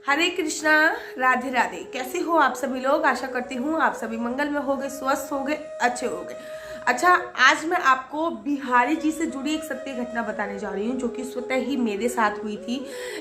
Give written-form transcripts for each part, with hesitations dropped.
हरे कृष्णा, राधे राधे। कैसे हो आप सभी लोग? आशा करती हूँ आप सभी मंगल में होंगे, स्वस्थ होंगे, अच्छे होंगे। अच्छा, आज मैं आपको बिहारी जी से जुड़ी एक सत्य घटना बताने जा रही हूँ जो कि स्वतः ही मेरे साथ हुई थी।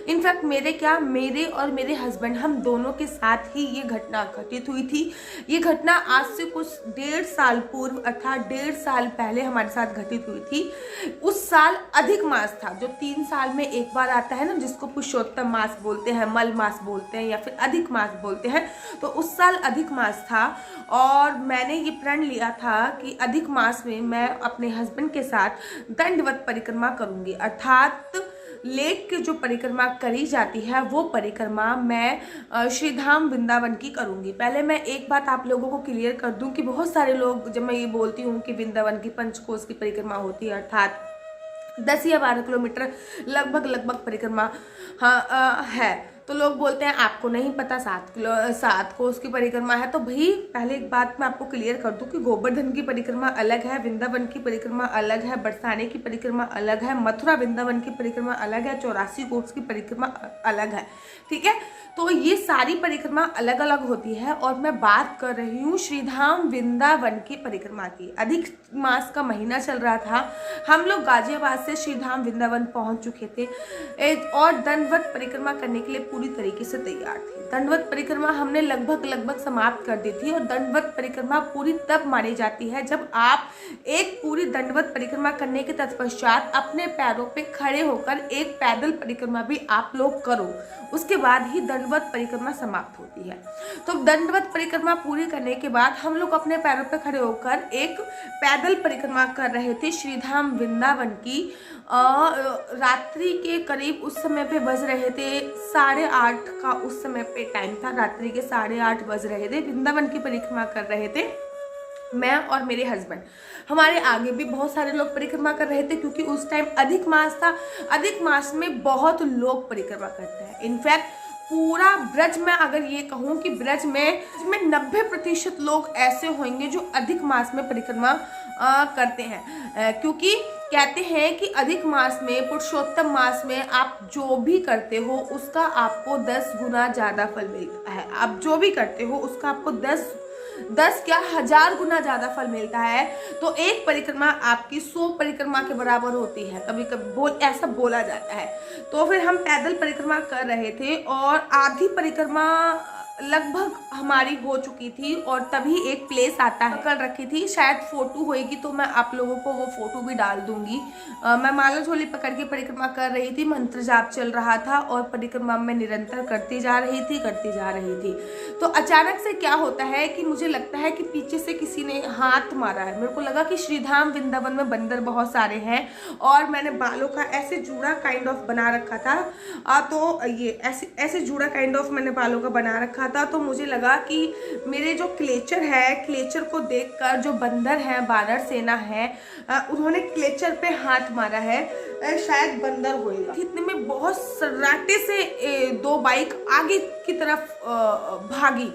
इनफैक्ट मेरे और मेरे हस्बैंड, हम दोनों के साथ ही ये घटना घटित हुई थी। ये घटना आज से कुछ 1.5 साल पूर्व अर्थात 1.5 साल पहले हमारे साथ घटित हुई थी। उस साल अधिक मास था, जो 3 साल में एक बार आता है ना, जिसको पुरुषोत्तम मास बोलते हैं, मल मास बोलते हैं या फिर अधिक मास बोलते हैं। तो उस साल अधिक मास था और मैंने ये प्रण लिया था कि अधिक मास में मैं अपने हस्बैंड के साथ दंडवत परिक्रमा करूंगी, अर्थात लेक की जो परिक्रमा करी जाती है वो परिक्रमा मैं श्रीधाम वृंदावन की करूंगी। पहले मैं एक बात आप लोगों को क्लियर कर दूं कि बहुत सारे लोग, जब मैं ये बोलती हूँ कि वृंदावन की पंचकोश की परिक्रमा होती है, अर्थात 10 या 12 किलोमीटर लगभग परिक्रमा है, तो लोग बोलते हैं आपको नहीं पता 7 कोस की परिक्रमा है। तो भाई पहले एक बात मैं आपको क्लियर कर दूं कि गोवर्धन की परिक्रमा अलग है, वृंदावन की परिक्रमा अलग है, बरसाने की परिक्रमा अलग है, मथुरा वृंदावन की परिक्रमा अलग है, 84 कोस की परिक्रमा अलग है। ठीक है, तो ये सारी परिक्रमा अलग अलग होती है और मैं बात कर रही हूँ श्रीधाम वृंदावन की परिक्रमा की। अधिक मास का महीना चल रहा था, हम लोग गाजियाबाद से श्रीधाम वृंदावन पहुंच चुके थे और दंडवत परिक्रमा करने के लिए पूरी तरीके से तैयार थे। दंडवत परिक्रमा हमने लगभग समाप्त कर दी थी और दंडवत परिक्रमा पूरी तब मानी जाती है जब आप एक पूरी दंडवत परिक्रमा करने के तत्पश्चात अपने पैरों पे खड़े होकर एक पैदल परिक्रमा भी आप लोग करो, उसके बाद ही दंडवत परिक्रमा समाप्त होती है। तो दंडवत परिक्रमा पूरी करने के बाद हम लोग अपने पैरों पे खड़े होकर एक पैदल परिक्रमा कर रहे थे श्रीधाम वृंदावन की। रात्रि के करीब उस समय पे बज रहे थे 8:30 का, उस समय पे टाइम था, रात्रि के 8:30 बज रहे थे। वृंदावन की परिक्रमा कर रहे थे मैं और मेरे हस्बैंड। हमारे आगे भी बहुत सारे लोग परिक्रमा कर रहे थे क्योंकि उस टाइम अधिक मास था। अधिक मास में बहुत लोग परिक्रमा करते हैं। इनफैक्ट पूरा ब्रज में अगर ये कहूँ कि ब्रज में 90% लोग ऐसे होंगे जो अधिक मास में परिक्रमा करते हैं, क्योंकि कहते हैं कि अधिक मास में, पुरुषोत्तम मास में आप जो भी करते हो उसका आपको 10 गुना ज़्यादा फल मिलता है। आप जो भी करते हो उसका आपको 10 क्या 1000 गुना ज़्यादा फल मिलता है। तो एक परिक्रमा आपकी 100 परिक्रमा के बराबर होती है, कभी कभी ऐसा बोला जाता है। तो फिर हम पैदल परिक्रमा कर रहे थे और आधी परिक्रमा लगभग हमारी हो चुकी थी और तभी एक प्लेस आता है, कर रखी थी, शायद फोटो होएगी तो मैं आप लोगों को वो फोटो भी डाल दूंगी। मैं माला झोली पकड़ के परिक्रमा कर रही थी, मंत्र जाप चल रहा था और परिक्रमा में निरंतर करती जा रही थी। तो अचानक से क्या होता है कि मुझे लगता है कि पीछे से किसी ने हाथ मारा है। मेरे को लगा कि श्रीधाम वृंदावन में बंदर बहुत सारे हैं और मैंने बालों का ऐसे जूड़ा काइंड ऑफ बना रखा था। तो ये ऐसे जूड़ा काइंड ऑफ मैंने बालों का बना रखा था। तो मुझे लगा कि मेरे जो क्लेचर है, क्लेचर को देखकर जो बंदर है, वानर सेना है, उन्होंने क्लेचर पे हाथ मारा है, शायद बंदर होएगा। इतने में बहुत सराटे से 2 बाइक आगे की तरफ भागी।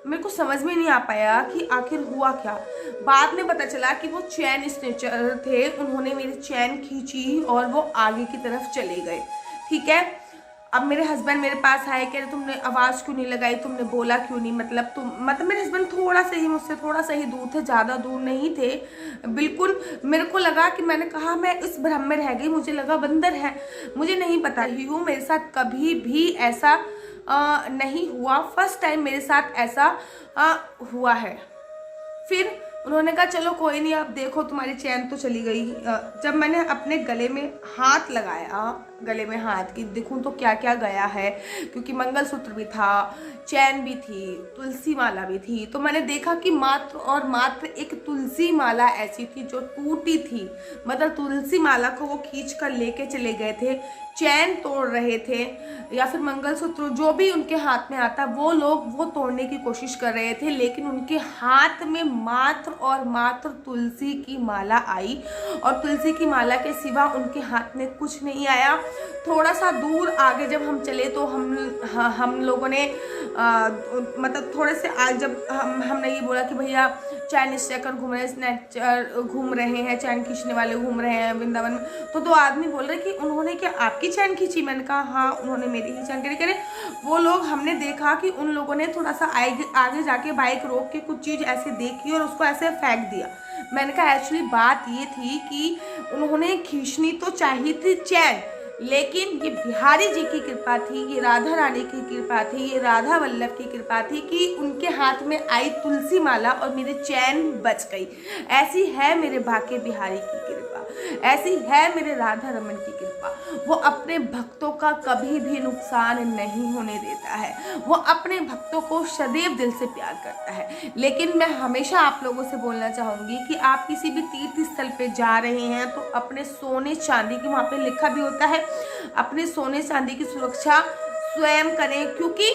मेरे को समझ में नहीं आ पाया कि आखिर हुआ क्या। बाद में पता चला कि वो चैन स्नेचर थे, उन्होंने मेरी चैन खींची और वो आगे की तरफ चले गए। ठीक है, अब मेरे हस्बैंड मेरे पास आए, कह रहे तुमने आवाज़ क्यों नहीं लगाई, तुमने बोला क्यों नहीं, मतलब मेरे हस्बैंड थोड़ा सा ही मुझसे थोड़ा सा ही दूर थे, ज़्यादा दूर नहीं थे बिल्कुल। मेरे को लगा कि मैंने कहा मैं इस भ्रम में रह गई, मुझे लगा बंदर है, मुझे नहीं पता ही हूँ। मेरे साथ कभी भी ऐसा नहीं हुआ, फर्स्ट टाइम मेरे साथ ऐसा हुआ है। फिर उन्होंने कहा चलो कोई नहीं, आप देखो तुम्हारी चैन तो चली गई। जब मैंने अपने गले में हाथ लगाया, गले में हाथ की देखूं तो क्या क्या गया है, क्योंकि मंगलसूत्र भी था, चैन भी थी, तुलसी माला भी थी। तो मैंने देखा कि मात्र और मात्र एक तुलसी माला ऐसी थी जो टूटी थी, मतलब तुलसी माला को वो खींच कर लेके चले गए थे, चैन तोड़ रहे थे या फिर मंगलसूत्र जो भी उनके हाथ में आता वो लोग वो तोड़ने की कोशिश कर रहे थे, लेकिन उनके हाथ में मात्र और मात्र तुलसी की माला आई और तुलसी की माला के सिवा उनके हाथ में कुछ नहीं आया। थोड़ा सा दूर आगे जब हम चले तो हम लोगों ने मतलब थोड़े से आज जब हमने ये बोला कि भैया चैन स्टेकर घूम रहे हैं, चैन खींचने वाले घूम रहे हैं वृंदावन में, तो दो आदमी बोल रहे कि उन्होंने क्या आपकी चैन खींची? मैंने कहा हाँ, उन्होंने मेरी ही चैन खींची। वो लोग, हमने देखा कि उन लोगों ने थोड़ा सा आगे जाके बाइक रोक के कुछ चीज़ ऐसे देखी और उसको ऐसे फेंक दिया। मैंने कहा एक्चुअली बात ये थी कि उन्होंने खींचनी तो चाहिए थी चैन, लेकिन ये बिहारी जी की कृपा थी, ये राधा रानी की कृपा थी, ये राधा वल्लभ की कृपा थी कि उनके हाथ में आई तुलसी माला और मेरी चैन बच गई। ऐसी है मेरे बाके बिहारी की कृपा, ऐसी है मेरे राधा रमन की कृपा। वो अपने भक्तों का कभी भी नुकसान नहीं होने देता है, वो अपने भक्तों को सदैव दिल से प्यार करता है। लेकिन मैं हमेशा आप लोगों से बोलना चाहूँगी कि आप किसी भी तीर्थ स्थल पे जा रहे हैं तो अपने सोने चांदी की, वहाँ पे लिखा भी होता है, अपने सोने चांदी की सुरक्षा स्वयं करें, क्योंकि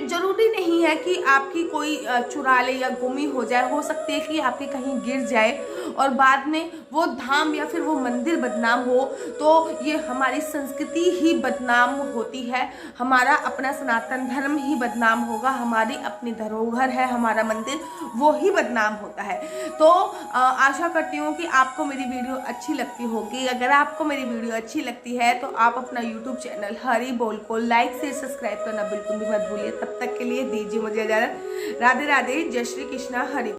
जरूरी नहीं है कि आपकी कोई चुरा ले या गुमी हो जाए। हो सकती है कि आपके कहीं गिर जाए और बाद में वो धाम या फिर वो मंदिर बदनाम हो, तो ये हमारी संस्कृति ही बदनाम होती है, हमारा अपना सनातन धर्म ही बदनाम होगा, हमारी अपनी धरोहर है हमारा मंदिर, वो ही बदनाम होता है। तो आशा करती हूँ कि आपको मेरी वीडियो अच्छी लगती होगी। अगर आपको मेरी वीडियो अच्छी लगती है तो आप अपना यूट्यूब चैनल हरी बोल को लाइक से सब्सक्राइब करना बिल्कुल भी मत भूलिए। तब तक के लिए दीजिए मुझे इजाजत। राधे राधे, जय श्री कृष्णा, हरि।